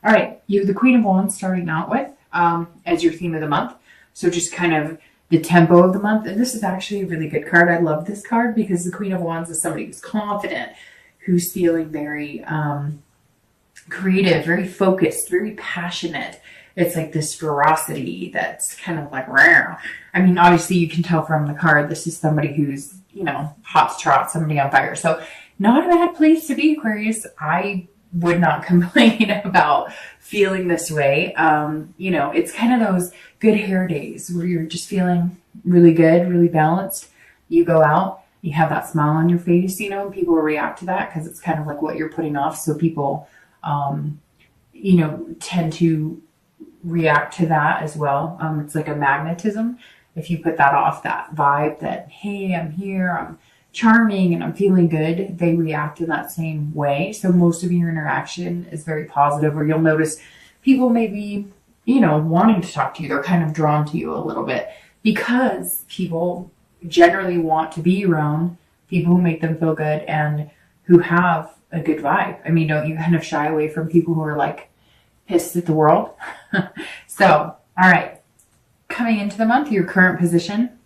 All right, you have the Queen of Wands starting out with as your theme of the month. So just kind of the tempo of the month. And this is actually a really good card. I love this card because the Queen of Wands is somebody who's confident, who's feeling very creative, very focused, very passionate. It's like this ferocity that's kind of like rare. I mean, obviously you can tell from the card, this is somebody who's, hot to trot, somebody on fire. So not a bad place to be, Aquarius. I would not complain about feeling this way. It's kind of those good hair days where you're just feeling really good, really balanced. You go out, you have that smile on your face, and people react to that because it's kind of like what you're putting off. So people, tend to react to that as well. It's like a magnetism. If you put that off, that vibe that, hey, I'm here, I'm charming and I'm feeling good, they react in that same way. So most of your interaction is very positive, or you'll notice people may be, wanting to talk to you. They're kind of drawn to you a little bit because people generally want to be around people who make them feel good and who have a good vibe. I mean, don't you kind of shy away from people who are like pissed at the world? So, all right. Coming into the month, your current position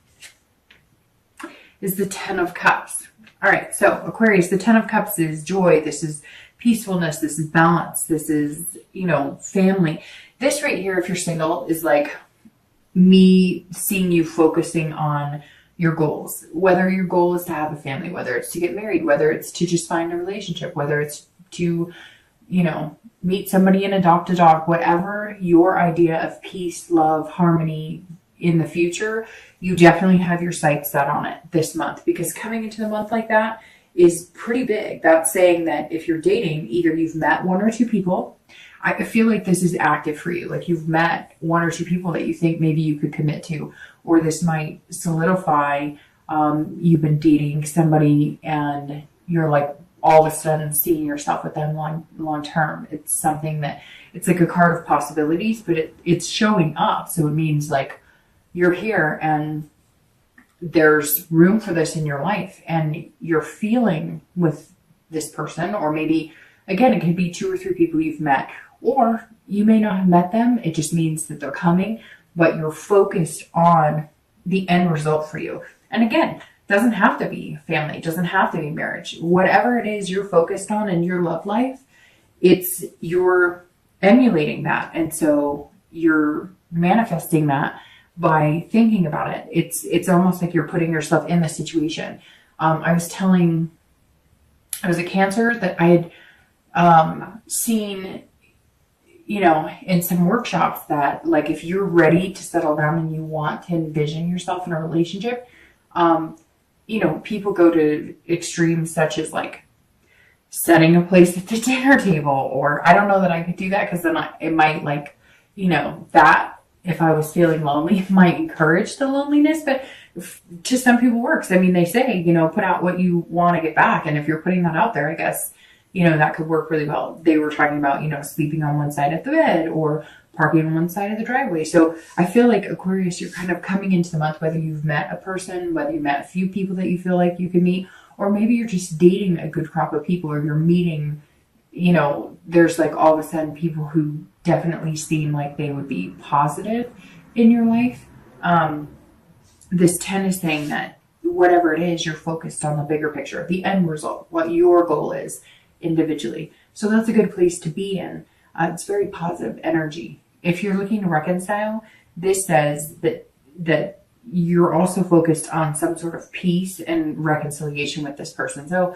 is the Ten of Cups. All right, so Aquarius, the Ten of Cups is joy. This is peacefulness. This is balance. This is, family. This right here, if you're single, is like me seeing you focusing on your goals. Whether your goal is to have a family, whether it's to get married, whether it's to just find a relationship, whether it's to, meet somebody and adopt a dog, whatever your idea of peace, love, harmony in the future, you definitely have your sights set on it this month, because coming into the month like that is pretty big. That's saying that if you're dating, either you've met one or two people. I feel like this is active for you. Like you've met one or two people that you think maybe you could commit to, or this might solidify. You've been dating somebody and you're like all of a sudden seeing yourself with them long term. It's something that it's like a card of possibilities, but it's showing up. So it means like you're here and there's room for this in your life and you're feeling with this person, or maybe again, it could be two or three people you've met, or you may not have met them. It just means that they're coming, but you're focused on the end result for you. And again, doesn't have to be family, doesn't have to be marriage. Whatever it is you're focused on in your love life, you're emulating that. And so you're manifesting that by thinking about it. It's almost like you're putting yourself in the situation. I was a Cancer that I had seen, in some workshops that like if you're ready to settle down and you want to envision yourself in a relationship, people go to extremes such as like setting a place at the dinner table, or I don't know that I could do that because then it might that if I was feeling lonely might encourage the loneliness, but to some people works. I mean, they say, put out what you want to get back. And if you're putting that out there, I guess, that could work really well. They were talking about, sleeping on one side of the bed or parking on one side of the driveway. So I feel like Aquarius, you're kind of coming into the month, whether you've met a person, whether you met a few people that you feel like you can meet, or maybe you're just dating a good crop of people, or you're meeting, there's like all of a sudden people who definitely seem like they would be positive in your life. This 10 is saying that whatever it is, you're focused on the bigger picture, the end result, what your goal is individually. So that's a good place to be in. It's very positive energy. If you're looking to reconcile, this says that you're also focused on some sort of peace and reconciliation with this person. So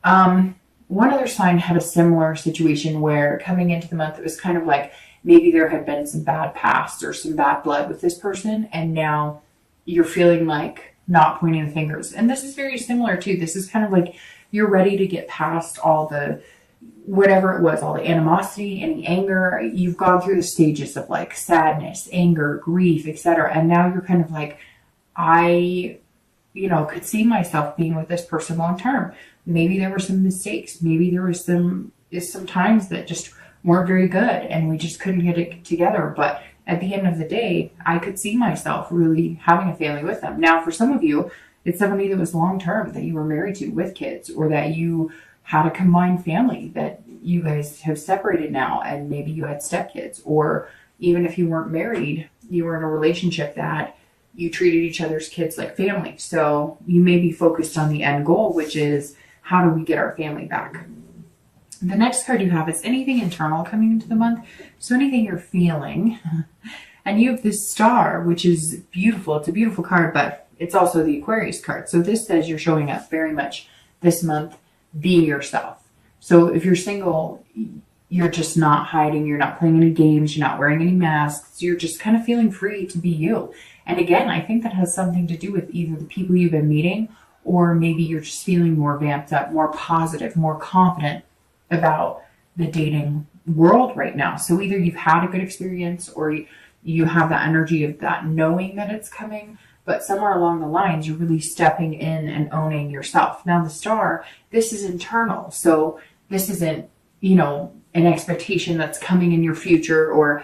one other sign had a similar situation where coming into the month, it was kind of like maybe there had been some bad past or some bad blood with this person, and now you're feeling like not pointing the fingers. And this is very similar too. This is kind of like you're ready to get past all the whatever it was, all the animosity, any anger. You've gone through the stages of like sadness, anger, grief, etc. And now you're kind of like, I, could see myself being with this person long term. Maybe there were some mistakes. Maybe there was some times that just weren't very good and we just couldn't get it together. But at the end of the day, I could see myself really having a family with them. Now, for some of you, it's somebody that was long term, that you were married to with kids, or that you had a combined family that you guys have separated now and maybe you had stepkids, or even if you weren't married, you were in a relationship that you treated each other's kids like family. So you may be focused on the end goal, which is how do we get our family back? The next card you have is anything internal coming into the month. So anything you're feeling. And you have this star, which is beautiful. It's a beautiful card, but it's also the Aquarius card. So this says you're showing up very much this month being yourself. So if you're single, you're just not hiding. You're not playing any games. You're not wearing any masks. You're just kind of feeling free to be you. And again, I think that has something to do with either the people you've been meeting, or maybe you're just feeling more vamped up, more positive, more confident about the dating world right now. So either you've had a good experience, or you have that energy of that knowing that it's coming, but somewhere along the lines, you're really stepping in and owning yourself. Now the star, this is internal. So this isn't, an expectation that's coming in your future or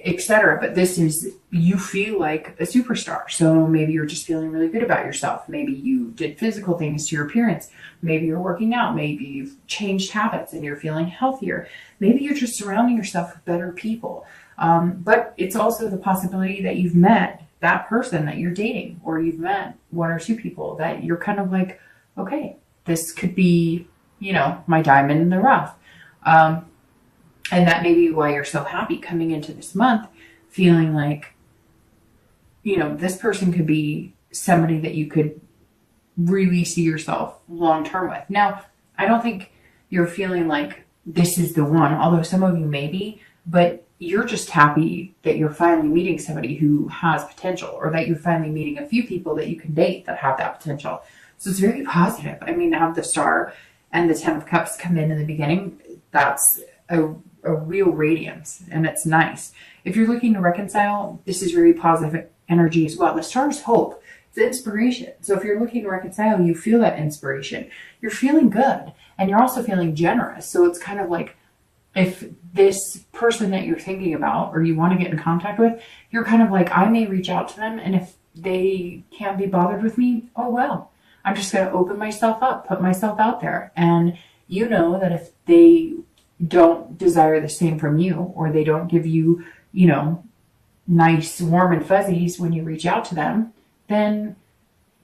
etc. But this is, you feel like a superstar. So maybe you're just feeling really good about yourself. Maybe you did physical things to your appearance. Maybe you're working out. Maybe you've changed habits and you're feeling healthier. Maybe you're just surrounding yourself with better people. But it's also the possibility that you've met that person that you're dating, or you've met one or two people that you're kind of like, okay, this could be, my diamond in the rough. And that may be why you're so happy coming into this month, feeling like, this person could be somebody that you could really see yourself long term with. Now, I don't think you're feeling like this is the one, although some of you may be, but you're just happy that you're finally meeting somebody who has potential, or that you're finally meeting a few people that you can date that have that potential. So it's very positive. I mean, to have the star and the 10 of cups come in the beginning, that's a real radiance, and it's nice. If you're looking to reconcile, this is very positive energy as well. The star is hope. It's inspiration. So if you're looking to reconcile, you feel that inspiration. You're feeling good, and you're also feeling generous. So it's kind of like, if this person that you're thinking about or you want to get in contact with, you're kind of like, I may reach out to them, and if they can't be bothered with me, oh well, I'm just going to open myself up, put myself out there. And you know that if they don't desire the same from you, or they don't give you, nice, warm and fuzzies when you reach out to them, then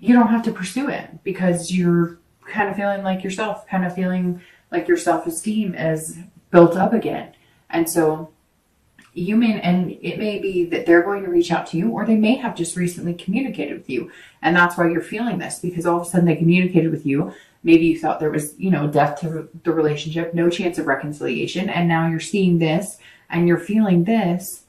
you don't have to pursue it, because you're kind of feeling like yourself, kind of feeling like your self-esteem is built up again. And so and it may be that they're going to reach out to you, or they may have just recently communicated with you. And that's why you're feeling this, because all of a sudden they communicated with you. Maybe you thought there was, death to the relationship, no chance of reconciliation. And now you're seeing this and you're feeling this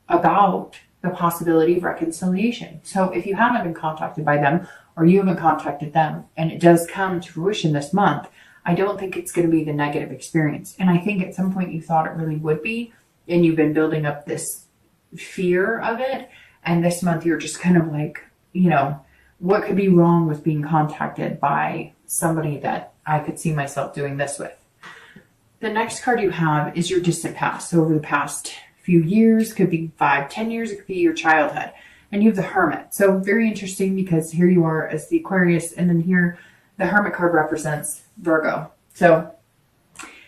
about the possibility of reconciliation. So if you haven't been contacted by them, or you haven't contacted them, and it does come to fruition this month, I don't think it's going to be the negative experience. And I think at some point you thought it really would be, and you've been building up this fear of it. And this month you're just kind of like, what could be wrong with being contacted by somebody that I could see myself doing this with? The next card you have is your distant past. So over the past few years, could be 5-10 years, it could be your childhood. And you have the Hermit. So very interesting, because here you are as the Aquarius, and then here the Hermit card represents Virgo. So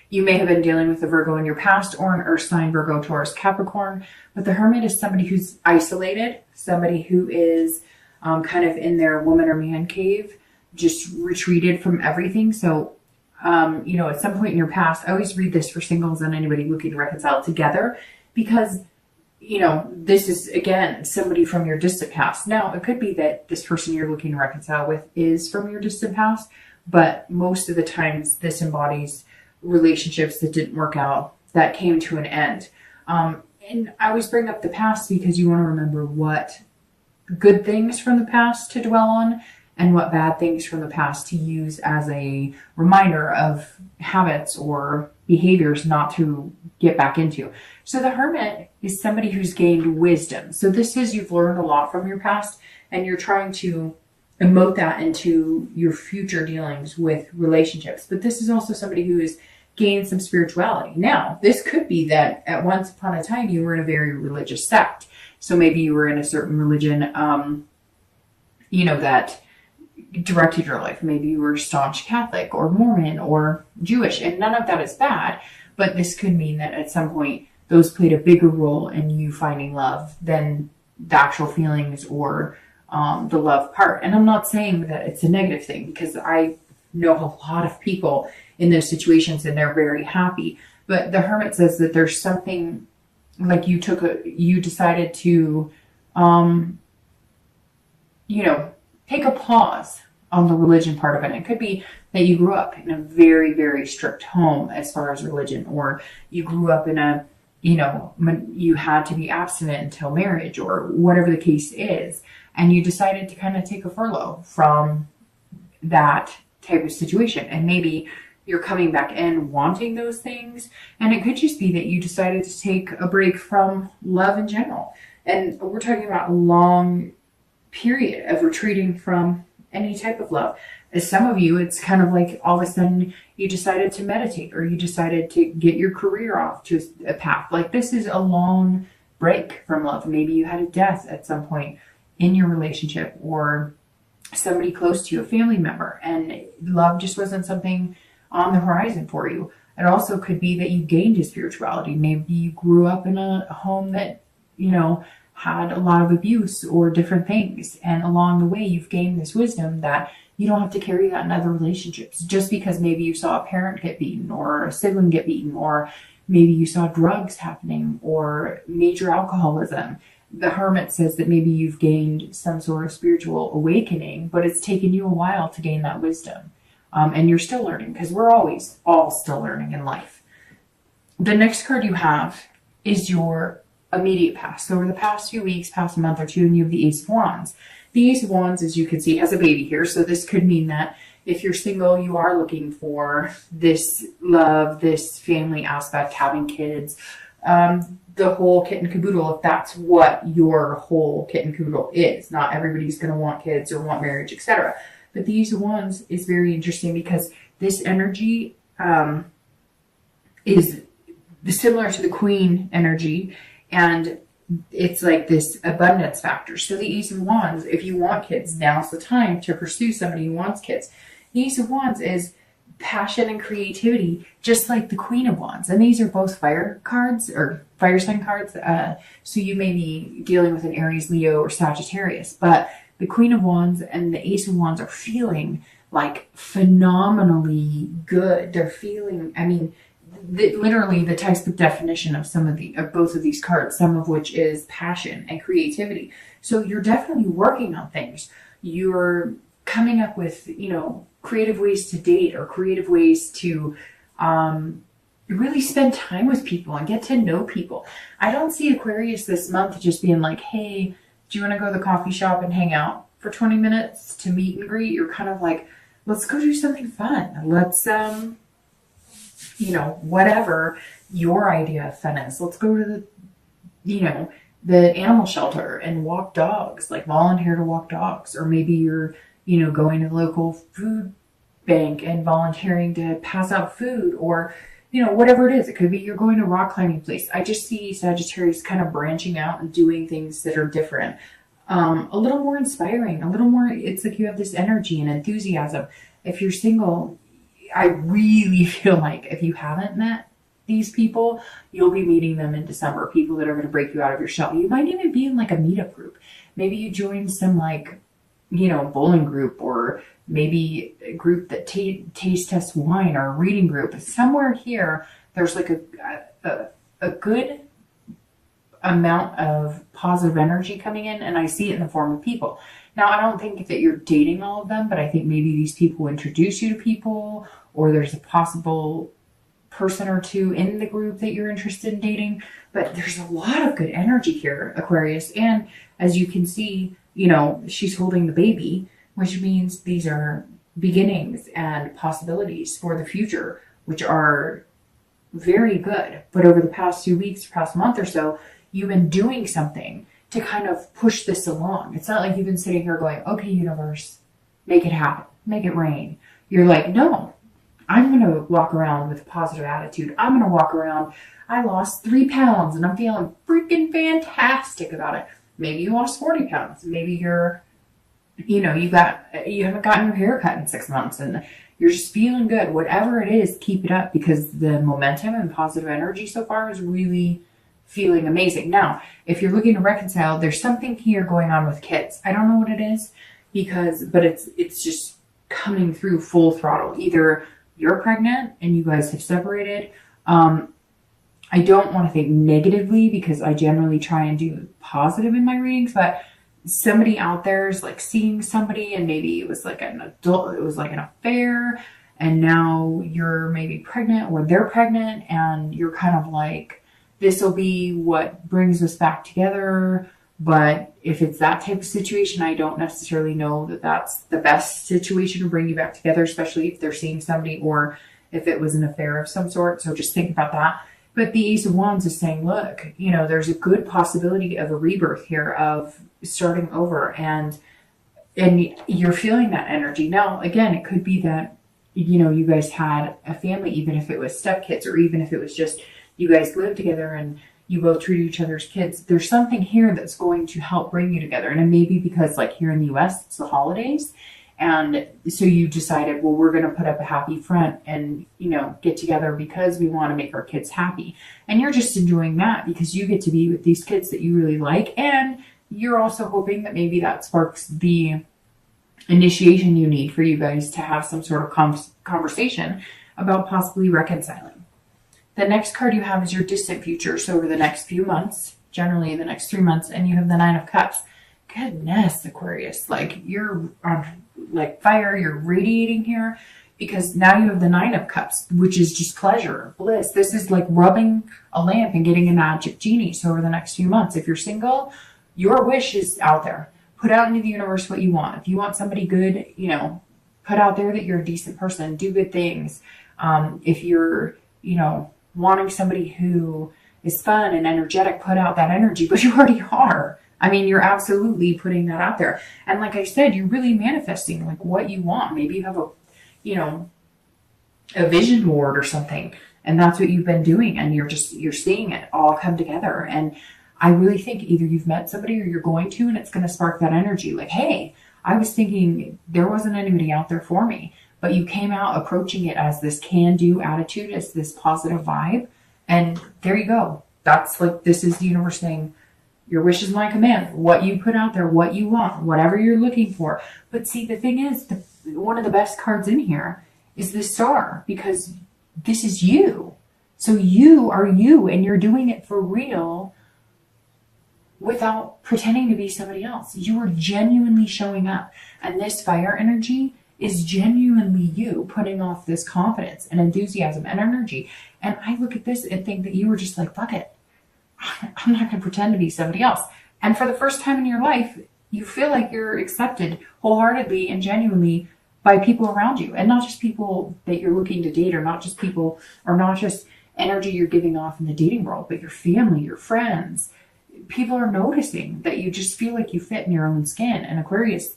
you may have been dealing with a Virgo in your past, or an Earth sign, Virgo, Taurus, Capricorn. But the Hermit is somebody who's isolated, somebody who is kind of in their woman or man cave, just retreated from everything. So, at some point in your past, I always read this for singles and anybody looking to reconcile together, because, this is, again, somebody from your distant past. Now, it could be that this person you're looking to reconcile with is from your distant past, but most of the times this embodies relationships that didn't work out, that came to an end. And I always bring up the past because you want to remember what good things from the past to dwell on, and what bad things from the past to use as a reminder of habits or behaviors not to get back into. So the Hermit is somebody who's gained wisdom. So this is, you've learned a lot from your past, and you're trying to emote that into your future dealings with relationships. But this is also somebody who has gained some spirituality. Now, this could be that at once upon a time you were in a very religious sect. So maybe you were in a certain religion, that directed your life. Maybe you were staunch Catholic or Mormon or Jewish, and none of that is bad, but this could mean that at some point those played a bigger role in you finding love than the actual feelings or the love part. And I'm not saying that it's a negative thing, because I know a lot of people in those situations and they're very happy. But the Hermit says that there's something like you decided to, take a pause on the religion part of it. It could be that you grew up in a very, very strict home as far as religion, or you grew up in a, you had to be abstinent until marriage, or whatever the case is. And you decided to kind of take a furlough from that type of situation. And maybe you're coming back in wanting those things. And it could just be that you decided to take a break from love in general. And we're talking about a long period of retreating from any type of love. As some of you, it's kind of like all of a sudden you decided to meditate, or you decided to get your career off to a path. Like, this is a long break from love. Maybe you had a death at some point in your relationship, or somebody close to you, a family member, and love just wasn't something on the horizon for you. It also could be that you gained a spirituality. Maybe you grew up in a home that, had a lot of abuse or different things. And along the way, you've gained this wisdom that you don't have to carry that in other relationships. Just because maybe you saw a parent get beaten, or a sibling get beaten, or maybe you saw drugs happening, or major alcoholism. The Hermit says that maybe you've gained some sort of spiritual awakening, but it's taken you a while to gain that wisdom. And you're still learning, because we're always all still learning in life. The next card you have is your immediate past. So over the past few weeks, past month or two, and you have the Ace of Wands. The Ace of Wands, as you can see, has a baby here. So this could mean that if you're single, you are looking for this love, this family aspect, having kids, the whole kit and caboodle, if that's what your whole kit and caboodle is. Not everybody's going to want kids or want marriage, etc. But the Ace of Wands is very interesting, because this energy is similar to the Queen energy, and it's like this abundance factor. So the Ace of Wands, if you want kids, now's the time to pursue somebody who wants kids. The Ace of Wands is passion and creativity, just like the Queen of Wands. And these are both fire cards, or fire sign cards. So you may be dealing with an Aries, Leo, or Sagittarius. But the Queen of Wands and the Ace of Wands are feeling like phenomenally good. They're feeling, literally the textbook definition of both of these cards, some of which is passion and creativity. So you're definitely working on things. You're coming up with, creative ways to date, or creative ways to really spend time with people and get to know people. I don't see Aquarius this month just being like, hey, do you want to go to the coffee shop and hang out for 20 minutes to meet and greet? You're kind of like, let's go do something fun. Let's, whatever your idea of fun is. Let's go to the animal shelter and walk dogs, like volunteer to walk dogs. Or maybe you're, going to the local food bank and volunteering to pass out food, or, whatever it is. It could be you're going to a rock climbing place. I just see Sagittarius kind of branching out and doing things that are different. A little more inspiring, a little more, it's like you have this energy and enthusiasm. If you're single, I really feel like if you haven't met these people, you'll be meeting them in December. People that are going to break you out of your shell. You might even be in like a meetup group. Maybe you join some bowling group, or maybe a group that taste tests wine, or a reading group. Somewhere here, there's like a good amount of positive energy coming in, and I see it in the form of people. Now, I don't think that you're dating all of them, but I think maybe these people introduce you to people, or there's a possible person or two in the group that you're interested in dating. But there's a lot of good energy here, Aquarius. And as you can see, she's holding the baby, which means these are beginnings and possibilities for the future, which are very good. But over the past 2 weeks, past month or so, you've been doing something to kind of push this along. It's not like you've been sitting here going, okay, universe, make it happen, make it rain. You're like, no, I'm going to walk around with a positive attitude. I'm going to walk around, I lost 3 pounds and I'm feeling freaking fantastic about it. Maybe you lost 40 pounds. Maybe you're you know, you haven't gotten your hair cut in 6 months and you're just feeling good. Whatever it is, keep it up, because the momentum and positive energy so far is really feeling amazing. Now, if you're looking to reconcile, there's something here going on with kids. I don't know what it is, but it's just coming through full throttle. Either you're pregnant and you guys have separated. I don't want to think negatively, because I generally try and do positive in my readings, but somebody out there is like seeing somebody, and maybe it was like an affair, and now you're maybe pregnant or they're pregnant, and you're kind of like, this will be what brings us back together. But if it's that type of situation, I don't necessarily know that that's the best situation to bring you back together, especially if they're seeing somebody or if it was an affair of some sort. So just think about that. But the Ace of Wands is saying, look, you know, there's a good possibility of a rebirth here, of starting over, and you're feeling that energy. Now, again, it could be that, you know, you guys had a family, even if it was stepkids, or even if it was just you guys live together and you both treat each other's kids. There's something here that's going to help bring you together. And it may be because, like, here in the US, it's the holidays. And so you decided, well, we're going to put up a happy front and, you know, get together because we want to make our kids happy. And you're just enjoying that because you get to be with these kids that you really like. And you're also hoping that maybe that sparks the initiation you need for you guys to have some sort of conversation about possibly reconciling. The next card you have is your distant future. So over the next few months, generally the next 3 months, and you have the Nine of Cups. Goodness, Aquarius, like, you're on like fire, you're radiating here, because now you have the Nine of Cups, which is just pleasure, bliss. This is like rubbing a lamp and getting a magic genie. So over the next few months, if you're single, your wish is out there. Put out into the universe what you want. If you want somebody good, you know, put out there that you're a decent person, do good things. If you're, you know, wanting somebody who is fun and energetic, put out that energy, but you already are. I mean, you're absolutely putting that out there. And like I said, you're really manifesting like what you want. Maybe you have a, you know, a vision board or something, and that's what you've been doing. And you're seeing it all come together. And I really think either you've met somebody or you're going to, and it's going to spark that energy. Like, hey, I was thinking there wasn't anybody out there for me, but you came out approaching it as this can-do attitude, as this positive vibe. And there you go. That's like, this is the universe saying, your wish is my command. What you put out there, what you want, whatever you're looking for. But see, the thing is, one of the best cards in here is the Star, because this is you. So you are you, and you're doing it for real without pretending to be somebody else. You are genuinely showing up. And this fire energy is genuinely you putting off this confidence and enthusiasm and energy. And I look at this and think that you were just like, fuck it. I'm not going to pretend to be somebody else. And for the first time in your life, you feel like you're accepted wholeheartedly and genuinely by people around you, and not just people that you're looking to date, or not just people, or not just energy you're giving off in the dating world, but your family, your friends. People are noticing that you just feel like you fit in your own skin. And Aquarius,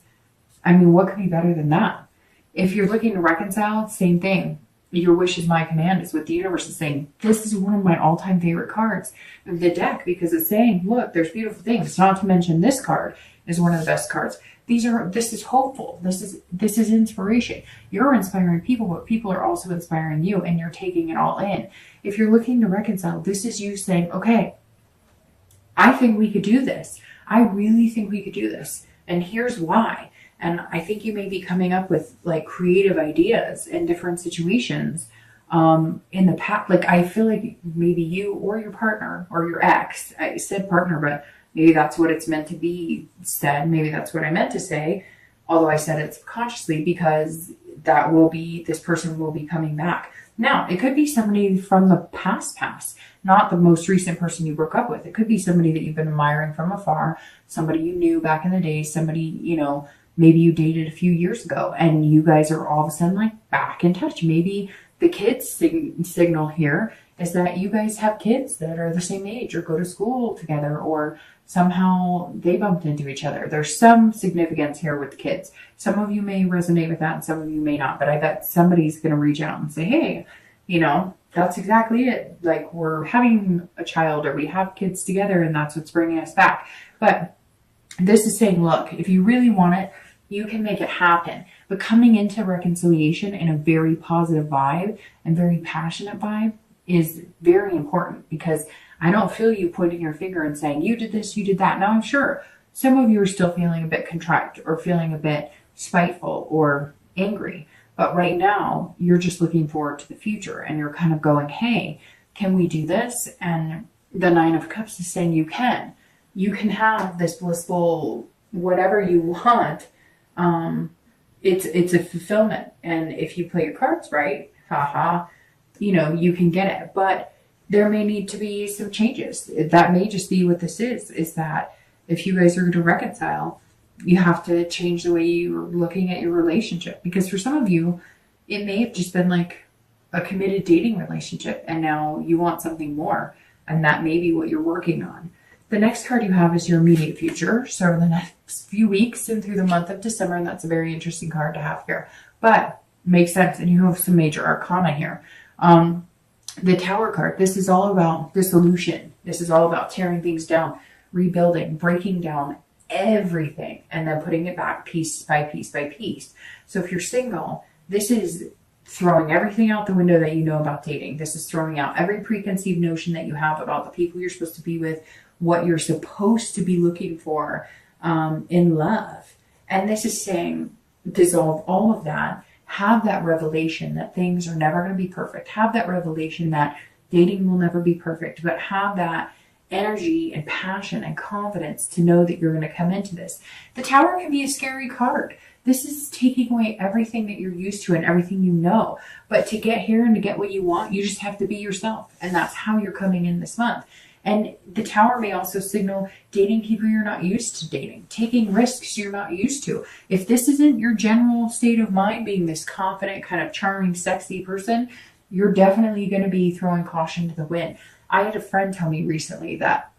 I mean, what could be better than that? If you're looking to reconcile, same thing. Your wish is my command is what the universe is saying. This is one of my all-time favorite cards of the deck, because it's saying, look, there's beautiful things. Not to mention this card is one of the best cards. This is hopeful. This is inspiration. You're inspiring people, but people are also inspiring you, and you're taking it all in. If you're looking to reconcile, this is you saying, okay, I think we could do this. I really think we could do this. And here's why. And I think you may be coming up with like creative ideas in different situations in the past. Like, I feel like maybe you or your partner or your ex, I said partner, but maybe that's what it's meant to be said. Maybe that's what I meant to say, although I said it subconsciously, because this person will be coming back. Now, it could be somebody from the past, not the most recent person you broke up with. It could be somebody that you've been admiring from afar, somebody you knew back in the day, somebody, you know, maybe you dated a few years ago, and you guys are all of a sudden like back in touch. Maybe the kids signal here is that you guys have kids that are the same age or go to school together, or somehow they bumped into each other. There's some significance here with the kids. Some of you may resonate with that and some of you may not, but I bet somebody's going to reach out and say, hey, you know, that's exactly it. Like, we're having a child, or we have kids together, and that's what's bringing us back. But this is saying, look, if you really want it, You can make it happen. But coming into reconciliation in a very positive vibe and very passionate vibe is very important, because I don't feel you pointing your finger and saying, you did this, you did that. Now, I'm sure some of you are still feeling a bit contrite or feeling a bit spiteful or angry. But right now, you're just looking forward to the future, and you're kind of going, hey, can we do this? And the Nine of Cups is saying you can. You can have this blissful whatever you want. It's a fulfillment. And if you play your cards right, you can get it. But there may need to be some changes. That may just be what this is that if you guys are going to reconcile, you have to change the way you're looking at your relationship. Because for some of you, it may have just been like a committed dating relationship, and now you want something more. And that may be what you're working on. The next card you have is your immediate future. So in the next few weeks and through the month of December, and that's a very interesting card to have here. But makes sense, and you have some major arcana here. The Tower card, this is all about dissolution. This is all about tearing things down, rebuilding, breaking down everything, and then putting it back piece by piece by piece. So if you're single, this is throwing everything out the window that you know about dating. This is throwing out every preconceived notion that you have about the people you're supposed to be with, what you're supposed to be looking for in love. And this is saying, dissolve all of that. Have that revelation that things are never going to be perfect. Have that revelation that dating will never be perfect, but have that energy and passion and confidence to know that you're going to come into this. The Tower can be a scary card. This is taking away everything that you're used to and everything you know. But to get here and to get what you want, you just have to be yourself. And that's how you're coming in this month. And the Tower may also signal dating people you're not used to dating, taking risks you're not used to. If this isn't your general state of mind, being this confident, kind of charming, sexy person, you're definitely going to be throwing caution to the wind. I had a friend tell me recently that